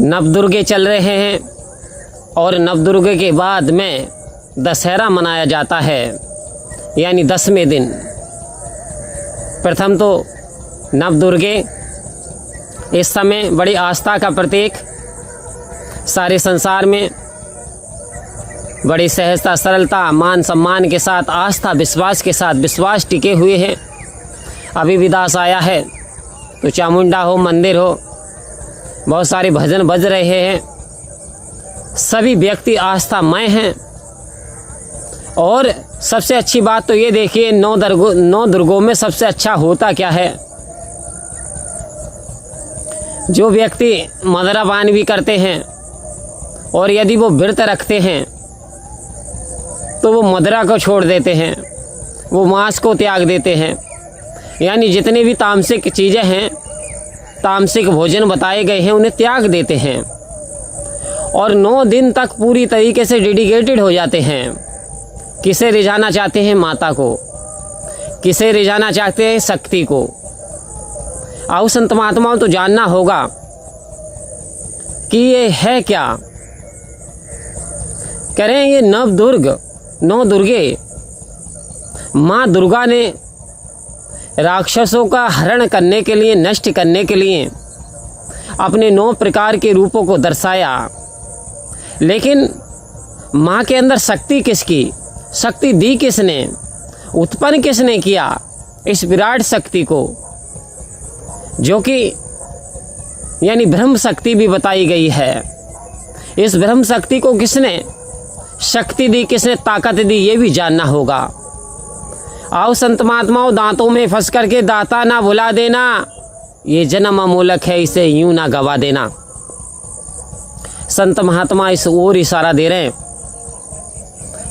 नवदुर्गे चल रहे हैं और नवदुर्गे के बाद में दशहरा मनाया जाता है, यानी 10वें दिन। प्रथम तो नवदुर्गे इस समय बड़ी आस्था का प्रतीक सारे संसार में बड़ी सहजता, सरलता, मान सम्मान के साथ, आस्था विश्वास के साथ विश्वास टिके हुए हैं। अभी भी दास आया है तो चामुंडा हो, मंदिर हो, बहुत सारे भजन बज रहे हैं, सभी व्यक्ति आस्थामय हैं। और सबसे अच्छी बात तो ये देखिए, 9 दुर्गों में सबसे अच्छा होता क्या है? जो व्यक्ति मदिरापान भी करते हैं और यदि वो व्रत रखते हैं तो वो मदिरा को छोड़ देते हैं, वो मांस को त्याग देते हैं, यानी जितनी भी तामसिक चीज़ें हैं, तामसिक भोजन बताए गए हैं, उन्हें त्याग देते हैं और 9 दिन तक पूरी तरीके से डेडिकेटेड हो जाते हैं। किसे रिझाना चाहते हैं? माता को। किसे रिझाना चाहते हैं? शक्ति को। आओ संत महात्माओं, तो जानना होगा कि ये है क्या। कह रहे हैं ये 9 दुर्गे, माँ दुर्गा ने राक्षसों का हरण करने के लिए, नष्ट करने के लिए अपने 9 प्रकार के रूपों को दर्शाया। लेकिन माँ के अंदर शक्ति किसकी? शक्ति दी किसने? उत्पन्न किसने किया इस विराट शक्ति को, जो कि यानी ब्रह्म शक्ति भी बताई गई है। इस ब्रह्म शक्ति को किसने शक्ति दी, किसने ताकत दी, ये भी जानना होगा। आओ संत महात्माओं, दांतों में फंस करके दाता ना भुला देना, ये जन्म अमूलक है, इसे यूं ना गवा देना। संत महात्मा इस ओर इशारा दे रहे हैं।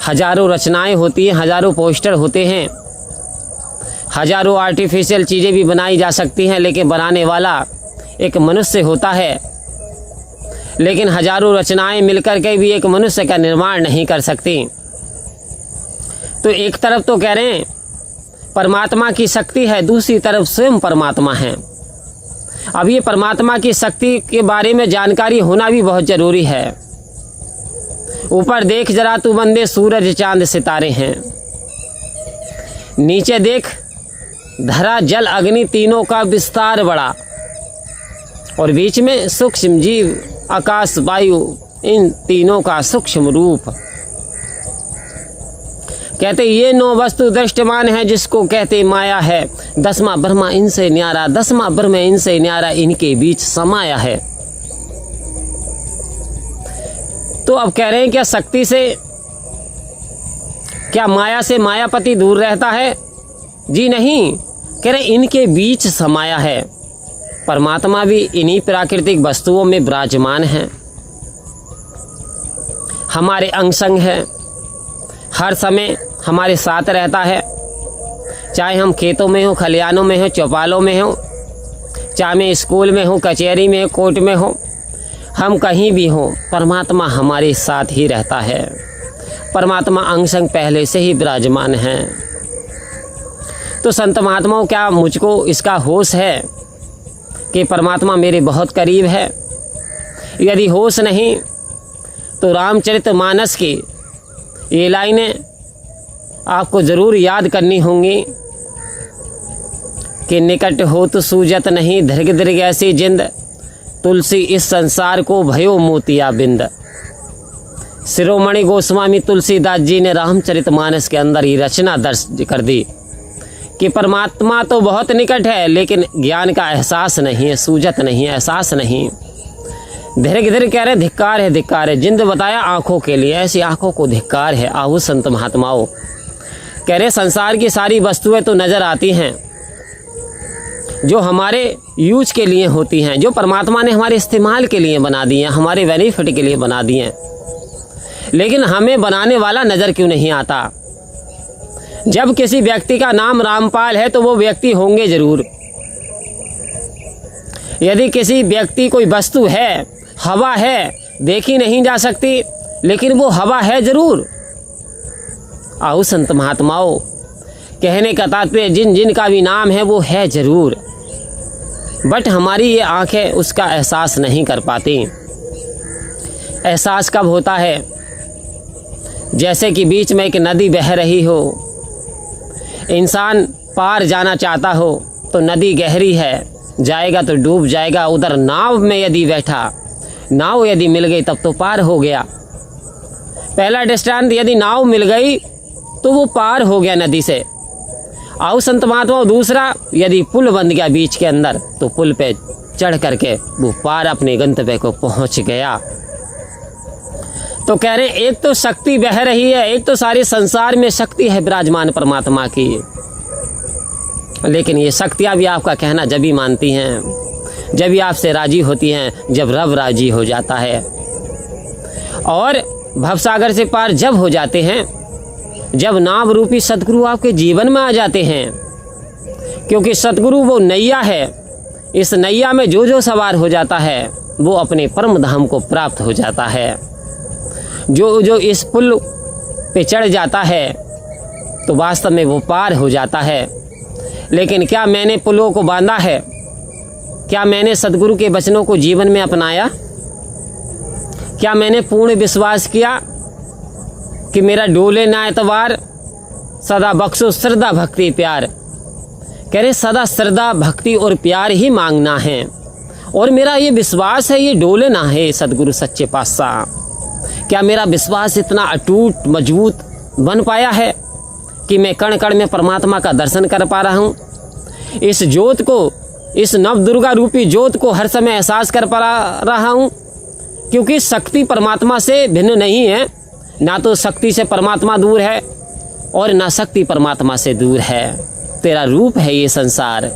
हजारों रचनाएं होती हैं, हजारों पोस्टर होते हैं, हजारों आर्टिफिशियल चीज़ें भी बनाई जा सकती हैं, लेकिन बनाने वाला एक मनुष्य होता है। लेकिन हजारों रचनाएं मिलकर के भी एक मनुष्य का निर्माण नहीं कर सकती। तो एक तरफ तो कह रहे हैं परमात्मा की शक्ति है, दूसरी तरफ स्वयं परमात्मा है। अब ये परमात्मा की शक्ति के बारे में जानकारी होना भी बहुत जरूरी है। ऊपर देख जरा तू बंदे, सूरज चांद सितारे हैं। नीचे देख, धरा जल अग्नि तीनों का विस्तार बड़ा, और बीच में सूक्ष्म जीव आकाश वायु, इन तीनों का सूक्ष्म रूप। कहते ये 9 वस्तु दृष्टमान है, जिसको कहते माया है। 10वां ब्रह्मा इनसे न्यारा, 10वां ब्रह्म इनसे न्यारा, इनके बीच समाया है। तो अब कह रहे हैं क्या शक्ति से, क्या माया से मायापति दूर रहता है? जी नहीं, कह रहे इनके बीच समाया है। परमात्मा भी इन्हीं प्राकृतिक वस्तुओं में विराजमान है, हमारे अंग संग है, हर समय हमारे साथ रहता है। चाहे हम खेतों में हो, खलिहानों में हो, चौपालों में हो, चाहे मैं स्कूल में हो, कचहरी में, कोर्ट में हो, हम कहीं भी हो, परमात्मा हमारे साथ ही रहता है। परमात्मा अंग संग पहले से ही विराजमान है। तो संत महात्माओं, क्या मुझको इसका होश है कि परमात्मा मेरे बहुत करीब है? यदि होश नहीं तो रामचरितमानस की ये लाइनें आपको ज़रूर याद करनी होंगी कि निकट हो तो सूजत नहीं, दीर्घ दीर्घ ऐसी जिंद, तुलसी इस संसार को भयो मोतिया बिंद। शिरोमणि गोस्वामी तुलसीदास जी ने रामचरितमानस के अंदर ये रचना दर्ज कर दी कि परमात्मा तो बहुत निकट है, लेकिन ज्ञान का एहसास नहीं है, सूझत नहीं है, एहसास नहीं। धीरे धीरे कह रहे धिक्कार है, धिक्कार है। जिंद बताया आंखों के लिए, ऐसी आंखों को धिक्कार है। आहू संत महात्माओं, कह रहे संसार की सारी वस्तुएं तो नजर आती हैं जो हमारे यूज के लिए होती हैं, जो परमात्मा ने हमारे इस्तेमाल के लिए बना दी हैं, हमारे बेनिफिट के लिए बना दी हैं, लेकिन हमें बनाने वाला नजर क्यों नहीं आता? जब किसी व्यक्ति का नाम रामपाल है तो वो व्यक्ति होंगे जरूर। यदि किसी व्यक्ति कोई वस्तु है, हवा है, देखी नहीं जा सकती, लेकिन वो हवा है जरूर। आओ संत महात्माओं, कहने का तात्पर्य जिन जिन का भी नाम है वो है जरूर, बट हमारी ये आंखें उसका एहसास नहीं कर पाती। एहसास कब होता है? जैसे कि बीच में एक नदी बह रही हो, इंसान पार जाना चाहता हो तो नदी गहरी है, जाएगा तो डूब जाएगा। उधर नाव में यदि बैठा, नाव यदि मिल गई तब तो पार हो गया। पहला दृष्टांत, यदि नाव मिल गई तो वो पार हो गया नदी से। आओ संत महात्मा, दूसरा, यदि पुल बन गया बीच के अंदर तो पुल पे चढ़ करके वो पार अपने गंतव्य को पहुंच गया। तो कह रहे एक तो शक्ति बह रही है, एक तो सारे संसार में शक्ति है विराजमान परमात्मा की, लेकिन ये शक्तियां भी आपका कहना जब भी मानती हैं, जब भी आपसे राजी होती हैं, जब रब राजी हो जाता है। और भवसागर से पार जब हो जाते हैं, जब नाव रूपी सतगुरु आपके जीवन में आ जाते हैं, क्योंकि सतगुरु वो नैया है, इस नैया में जो जो सवार हो जाता है वो अपने परम धाम को प्राप्त हो जाता है। जो जो इस पुल पे चढ़ जाता है तो वास्तव में वो पार हो जाता है। लेकिन क्या मैंने पुलों को बांधा है? क्या मैंने सतगुरु के वचनों को जीवन में अपनाया? क्या मैंने पूर्ण विश्वास किया कि मेरा डोले ना एतवार, सदा बख्शो श्रद्धा भक्ति प्यार? कह रहे सदा श्रद्धा भक्ति और प्यार ही मांगना है, और मेरा ये विश्वास है ये डोले ना है सतगुरु सच्चे पातशाह। क्या मेरा विश्वास इतना अटूट मजबूत बन पाया है कि मैं कण कण में परमात्मा का दर्शन कर पा रहा हूँ? इस ज्योत को, इस नव दुर्गा रूपी ज्योत को हर समय एहसास कर पा रहा हूँ, क्योंकि शक्ति परमात्मा से भिन्न नहीं है। ना तो शक्ति से परमात्मा दूर है और ना शक्ति परमात्मा से दूर है। तेरा रूप है ये संसार,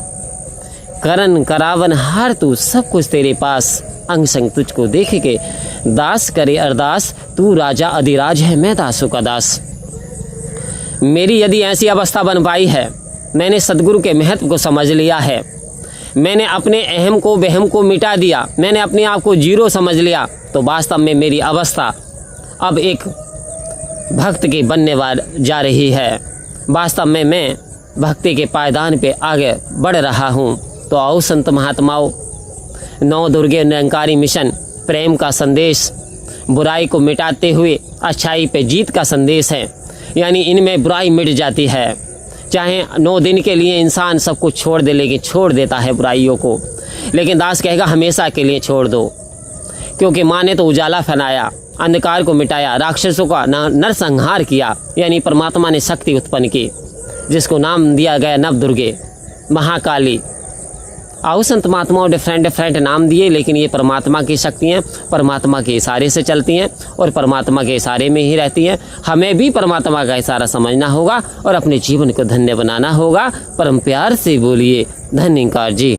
करन करावन हार तू, सब कुछ तेरे पास, अंग संग तुझको देख के दास करे अरदास, तू राजा अधिराज है मैं दासों का दास। मेरी यदि ऐसी अवस्था बन पाई है, मैंने सदगुरु के महत्व को समझ लिया है, मैंने अपने अहम को वहम को मिटा दिया, मैंने अपने आप को जीरो समझ लिया, तो वास्तव में मेरी अवस्था अब एक भक्त की बनने जा रही है। वास्तव में मैं भक्ति के पायदान पे आगे बढ़ रहा हूँ। तो आओ संत महात्माओं, नौ दुर्गे निरंकारी मिशन प्रेम का संदेश, बुराई को मिटाते हुए अच्छाई पे जीत का संदेश है। यानी इनमें बुराई मिट जाती है। चाहे 9 दिन के लिए इंसान सब कुछ छोड़ दे, लेकिन छोड़ देता है बुराइयों को, लेकिन दास कहेगा हमेशा के लिए छोड़ दो, क्योंकि माँ ने तो उजाला फैलाया, अंधकार को मिटाया, राक्षसों का नरसंहार किया। यानी परमात्मा ने शक्ति उत्पन्न की, जिसको नाम दिया गया नव दुर्गे, महाकाली। आओ संत महात्माओं डिफरेंट नाम दिए, लेकिन ये परमात्मा की शक्तियाँ परमात्मा के इशारे से चलती हैं और परमात्मा के इशारे में ही रहती हैं। हमें भी परमात्मा का इशारा समझना होगा और अपने जीवन को धन्य बनाना होगा। परम प्यार से बोलिए धन्यकार जी।